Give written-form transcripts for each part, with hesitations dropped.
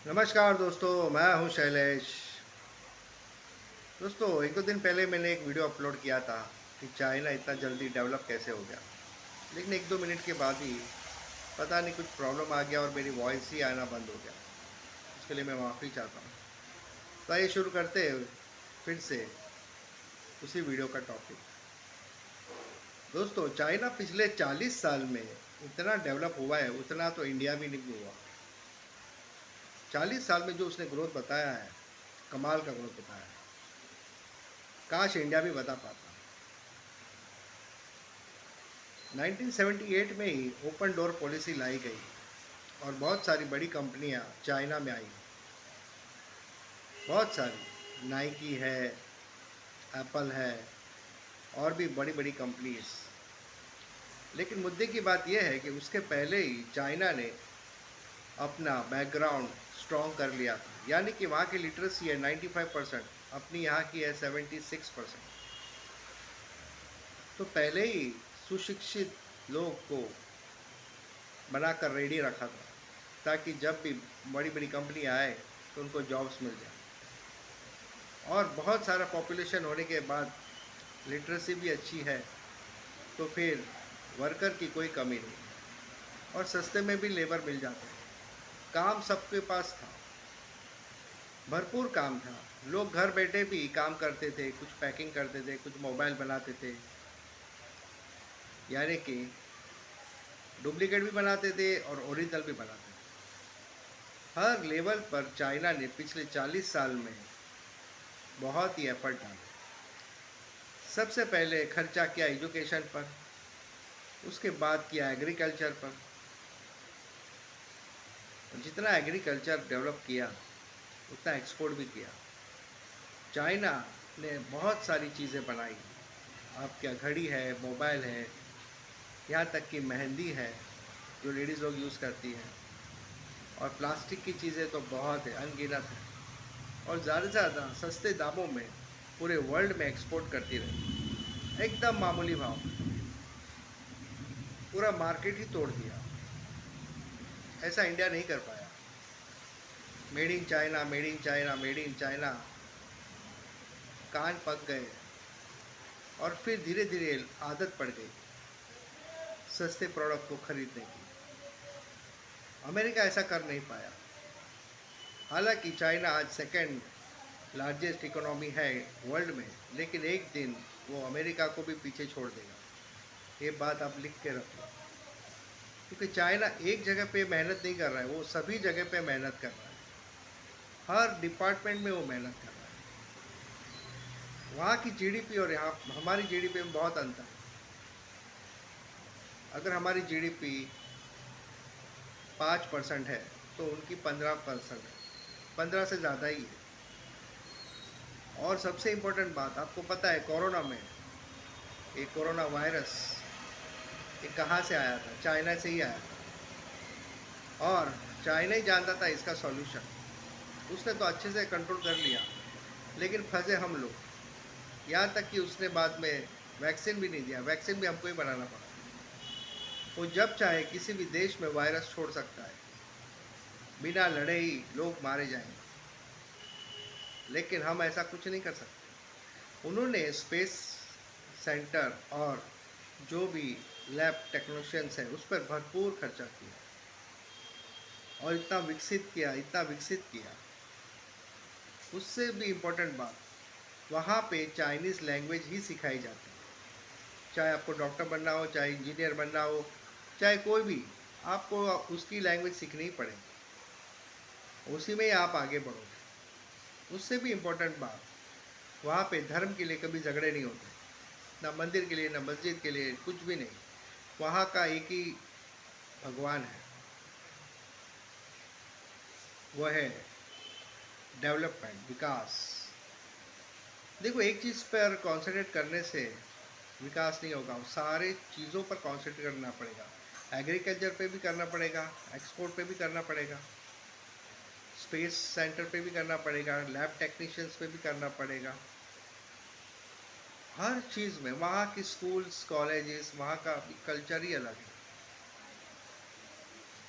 नमस्कार दोस्तों, मैं हूं शैलेश। दोस्तों, एक दो दिन पहले मैंने एक वीडियो अपलोड किया था कि चाइना इतना जल्दी डेवलप कैसे हो गया। लेकिन एक दो मिनट के बाद ही पता नहीं कुछ प्रॉब्लम आ गया और मेरी वॉइस ही आना बंद हो गया। उसके लिए मैं माफ़ी चाहता हूँ। तो आइए शुरू करते हैं फिर से उसी वीडियो का टॉपिक। दोस्तों, चाइना पिछले 40 साल में इतना डेवलप हुआ है, उतना तो इंडिया भी नहीं हुआ। 40 साल में जो उसने ग्रोथ बताया है, कमाल का ग्रोथ बताया है। काश इंडिया भी बता पाता। 1978 में ही ओपन डोर पॉलिसी लाई गई और बहुत सारी बड़ी कंपनियां चाइना में आई। बहुत सारी, नाइकी है, एप्पल है और भी बड़ी बड़ी कंपनीज। लेकिन मुद्दे की बात यह है कि उसके पहले ही चाइना ने अपना बैकग्राउंड स्ट्रॉन्ग कर लिया था। यानी कि वहाँ की लिटरेसी है 95%, अपनी यहाँ की है 76%। तो पहले ही सुशिक्षित लोग को बनाकर रेडी रखा था, ताकि जब भी बड़ी बड़ी कंपनी आए तो उनको जॉब्स मिल जाए। और बहुत सारा पॉपुलेशन होने के बाद लिटरेसी भी अच्छी है, तो फिर वर्कर की कोई कमी नहीं और सस्ते में भी लेबर मिल जाते हैं। काम सबके पास था, भरपूर काम था। लोग घर बैठे भी काम करते थे, कुछ पैकिंग करते थे, कुछ मोबाइल बनाते थे। यानी कि डुप्लीकेट भी बनाते थे और ओरिजिनल भी बनाते थे। हर लेवल पर चाइना ने पिछले 40 साल में बहुत ही एफर्ट डाले। सबसे पहले खर्चा किया एजुकेशन पर, उसके बाद किया एग्रीकल्चर पर। जितना एग्रीकल्चर डेवलप किया उतना एक्सपोर्ट भी किया। चाइना ने बहुत सारी चीज़ें बनाई। अब क्या, घड़ी है, मोबाइल है, यहाँ तक कि मेहंदी है जो लेडीज़ लोग यूज़ करती हैं। और प्लास्टिक की चीज़ें तो बहुत है, अनगिनत है। और ज़्यादा से ज़्यादा सस्ते दामों में पूरे वर्ल्ड में एक्सपोर्ट करती रही, एकदम मामूली भाव में। पूरा मार्केट ही तोड़ दिया। ऐसा इंडिया नहीं कर पाया। Made in China, made in China, made in China, कान पक गए। और फिर धीरे धीरे आदत पड़ गई सस्ते प्रोडक्ट को खरीदने की। अमेरिका ऐसा कर नहीं पाया। हालांकि चाइना आज सेकेंड लार्जेस्ट इकोनॉमी है वर्ल्ड में, लेकिन एक दिन वो अमेरिका को भी पीछे छोड़ देगा। ये बात आप लिख के रखो, क्योंकि चाइना एक जगह पे मेहनत नहीं कर रहा है, वो सभी जगह पे मेहनत कर रहा है। हर डिपार्टमेंट में वो मेहनत कर रहा है। वहाँ की जीडीपी और यहाँ हमारी जीडीपी में बहुत अंतर है। अगर हमारी जीडीपी 5% है तो उनकी 15% है, 15 से ज़्यादा ही है। और सबसे इम्पोर्टेंट बात, आपको पता है कोरोना में, ये कोरोना वायरस ये कहाँ से आया था? चाइना से ही आया था। और चाइना ही जानता था इसका सॉल्यूशन। उसने तो अच्छे से कंट्रोल कर लिया, लेकिन फंसे हम लोग। यहाँ तक कि उसने बाद में वैक्सीन भी नहीं दिया, वैक्सीन भी हमको ही बनाना पड़ा। वो जब चाहे किसी भी देश में वायरस छोड़ सकता है, बिना लड़े ही लोग मारे जाएंगे। लेकिन हम ऐसा कुछ नहीं कर सकते। उन्होंने स्पेस सेंटर और जो भी लैब टेक्नीशियंस हैं उस पर भरपूर खर्चा किया और इतना विकसित किया, इतना विकसित किया। उससे भी इम्पोर्टेंट बात, वहाँ पे चाइनीज़ लैंग्वेज ही सिखाई जाती है। चाहे आपको डॉक्टर बनना हो, चाहे इंजीनियर बनना हो, चाहे कोई भी, आपको उसकी लैंग्वेज सीखनी ही पड़ेगी। उसी में ही आप आगे बढ़ोगे। उससे भी इम्पोर्टेंट बात, वहाँ पे धर्म के लिए कभी झगड़े नहीं होते, ना मंदिर के लिए, ना मस्जिद के लिए, कुछ भी नहीं। वहाँ का एक ही भगवान है, वह है डेवलपमेंट, विकास। देखो, एक चीज़ पर कंसंट्रेट करने से विकास नहीं होगा, सारे चीज़ों पर कंसंट्रेट करना पड़ेगा। एग्रीकल्चर पे भी करना पड़ेगा, एक्सपोर्ट पे भी करना पड़ेगा, स्पेस सेंटर पे भी करना पड़ेगा, लैब टेक्नीशियंस पे भी करना पड़ेगा। हर चीज़ में वहाँ की स्कूल्स, कॉलेजेस, वहाँ का कल्चर ही अलग है।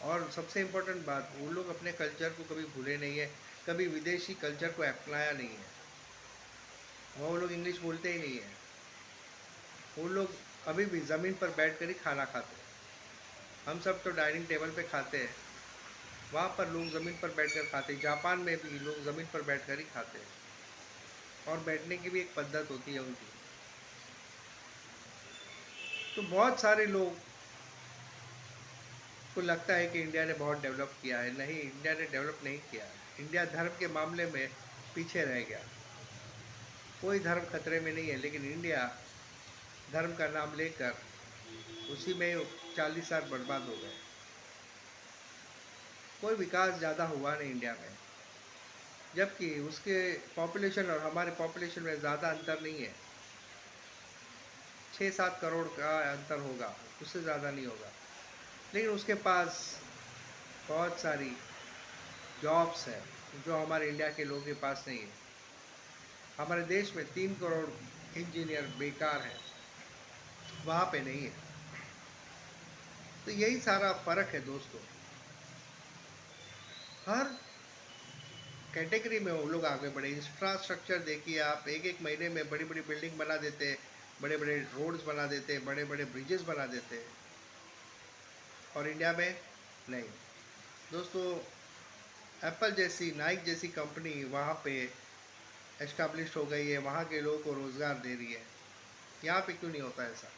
और सबसे इम्पोर्टेंट बात, वो लोग अपने कल्चर को कभी भूले नहीं है, कभी विदेशी कल्चर को अपनाया नहीं है। वो लोग इंग्लिश बोलते ही नहीं है। वो लोग अभी भी ज़मीन पर बैठ कर ही खाना खाते हैं। हम सब तो डाइनिंग टेबल पे खाते हैं, वहाँ पर लोग ज़मीन पर बैठकर खाते हैं। जापान में भी लोग ज़मीन पर बैठकर ही खाते हैं, और बैठने की भी एक पद्धत होती है उनकी। तो बहुत सारे लोग को लगता है कि इंडिया ने बहुत डेवलप किया है। नहीं, इंडिया ने डेवलप नहीं किया है। इंडिया धर्म के मामले में पीछे रह गया। कोई धर्म खतरे में नहीं है, लेकिन इंडिया धर्म का नाम लेकर उसी में 40 साल बर्बाद हो गए। कोई विकास ज़्यादा हुआ नहीं इंडिया में, जबकि उसके पॉपुलेशन और हमारे पॉपुलेशन में ज़्यादा अंतर नहीं है। 6-7 करोड़ का अंतर होगा, उससे ज़्यादा नहीं होगा। लेकिन उसके पास बहुत सारी जॉब्स हैं जो हमारे इंडिया के लोगों के पास नहीं है। हमारे देश में 3 करोड़ इंजीनियर बेकार हैं, वहाँ पे नहीं है। तो यही सारा फ़र्क है दोस्तों। हर कैटेगरी में वो लोग आगे बढ़े। इंफ्रास्ट्रक्चर देखिए आप, एक एक महीने में बड़ी बड़ी बिल्डिंग बना देते हैं, बड़े बड़े रोड्स बना देते हैं, बड़े बड़े ब्रिजेस बना देते हैं, और इंडिया में नहीं। दोस्तों, एप्पल जैसी, नाइक जैसी कंपनी वहाँ पे एस्टाब्लिश हो गई है, वहाँ के लोगों को रोज़गार दे रही है। यहाँ पे क्यों नहीं होता ऐसा?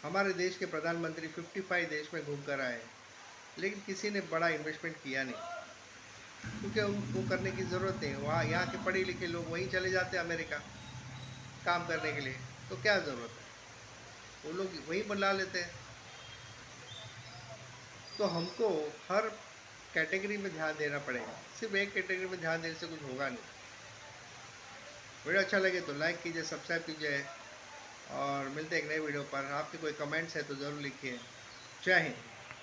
हमारे देश के प्रधानमंत्री 55 देश में घूम कर आए, लेकिन किसी ने बड़ा इन्वेस्टमेंट किया नहीं, क्योंकि उनको करने की ज़रूरत नहीं। वहाँ यहाँ के पढ़े लिखे लोग वहीं चले जाते हैं अमेरिका काम करने के लिए, तो क्या ज़रूरत है, वो लोग वहीं बुला लेते हैं। तो हमको हर कैटेगरी में ध्यान देना पड़ेगा, सिर्फ एक कैटेगरी में ध्यान देने से कुछ होगा नहीं। वीडियो अच्छा लगे तो लाइक कीजिए, सब्सक्राइब कीजिए, और मिलते हैं एक नए वीडियो पर। आपके कोई कमेंट्स है तो ज़रूर लिखिए। जय हिंद।